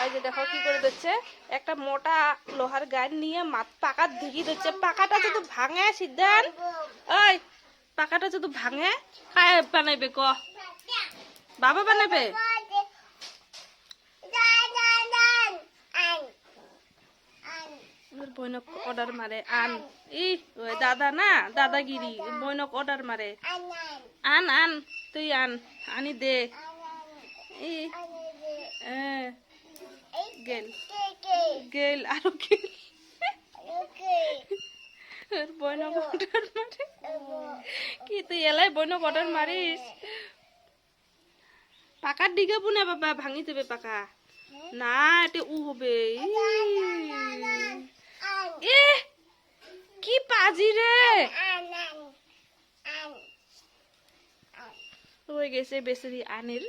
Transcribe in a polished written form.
এই যে দেখো কি করে দিচ্ছে, একটা মোটা লোহার গাড়ি নিয়ে পাকার ঢুকিয়ে দিচ্ছে। পাকাটা যদি ভাঙে সিদ্ধান, ওই পাকাটা যদি ভাঙে কায় বানাইবে ক? বাবা বানাবে? বইনক অর্ডার মারে আন। ই ওই দাদা না, দাদাগিরি। বইনক অর্ডার মারে আন আন, তুই আন, আনি দে। ই গেল গেল আরো গেল। বইনক অর্ডার মারে কি তুই এলাই বইনক অর্ডার মারিস? পাকার দিকে বুনে বাবা, ভাঙি দেবে পাকা না, এটা উ হবে। এ কি পাজি রে, হয়ে গেছে বেচারি আনির।